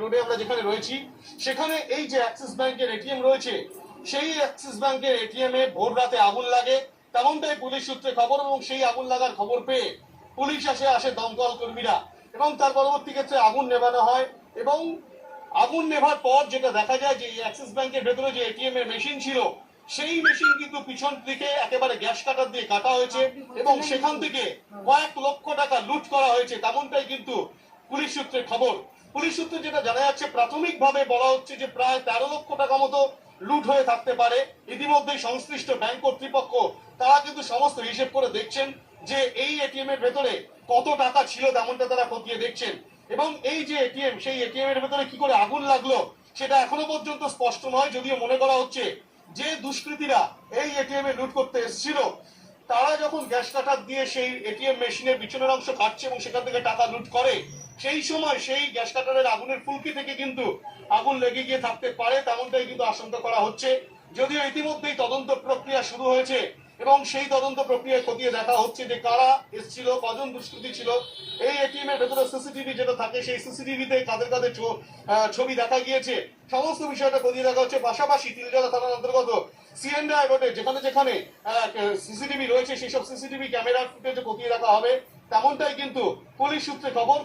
রোডে আমরা যেখানে রয়েছি সেখানে এই যে অ্যাক্সিস ব্যাংকের এটিএম রয়েছে সেই অ্যাক্সিস ব্যাংকের এটিএম এ ভোর রাতে আগুন লাগে, তেমনটাই পুলিশ সূত্রে খবর। এবং সেই আগুন লাগার খবর পেয়ে পুলিশ আসে দমকল কর্মীরা, এবং তার পরবর্তী ক্ষেত্রে আগুন নেভানো হয়। এবং আগুন নেভার পর যেটা দেখা যায় যে অ্যাক্সিস ব্যাংকের ভেতরে যে এটিএম এর মেশিন ছিল সেই মেশিন কিন্তু পিছন দিকে একেবারে গ্যাস কাটার দিয়ে কাটা হয়েছে এবং সেখান থেকে কয়েক লক্ষ টাকা লুট করা হয়েছে, তেমনটাই কিন্তু পুলিশ সূত্রে খবর। পুলিশ সূত্রে যেটা জানা যাচ্ছে, প্রাথমিকভাবে বলা হচ্ছে যে প্রায় 13 লক্ষ টাকা মতো লুট হয়ে থাকতে পারে। ইতিমধ্যে সংশ্লিষ্ট ব্যাংক কর্তৃপক্ষ তারা কিন্তু সমস্ত হিসেব করে দেখছেন যে এই এটিএম এর ভেতরে কত টাকা ছিল, তেমনটা তারা খতিয়ে দেখছেন। এবং এই যে এটিএম, সেই এটিএম এর ভেতরে কি করে আগুন লাগলো সেটা এখনো পর্যন্ত স্পষ্ট নয়, যদিও মনে করা হচ্ছে যে দুষ্কৃতীরা এই এটিএম এ লুট করতে এসেছিল তারা যখন গ্যাস কাটার দিয়ে সেই এটিএম মেশিনের পিছনের অংশ কাটছে এবং সেখান থেকে টাকা লুট করে, সেই সময় সেই গ্যাস কাটারের আগুনের ফুলকি থেকে কিন্তু আগুন লেগে গিয়ে থাকতে পারে, তেমনটাই কিন্তু আশঙ্কা করা হচ্ছে। যদিও ইতিমধ্যেই তদন্ত প্রক্রিয়া শুরু হয়েছে এবং সেই তদন্ত প্রক্রিয়ায় খতিয়ে দেখা হচ্ছে যে কারা এসেছিল, কজন দুষ্কৃতী ছিল। এই এটিএম এর ভেতরে সিসিটিভি যেটা থাকে সেই সিসিটিভিতে কাদের কাদের ছবি দেখা গিয়েছে, সমস্ত বিষয়টা খতিয়ে দেখা হচ্ছে। পাশাপাশি তিলজলা থানার অন্তর্গত সিএনডি রোডে যেখানে যেখানে সিসিটিভি রয়েছে সেই সব সিসিটিভি ক্যামেরার ফুটেজ খতিয়ে দেখা হবে, তেমনটাই কিন্তু পুলিশ সূত্রে খবর।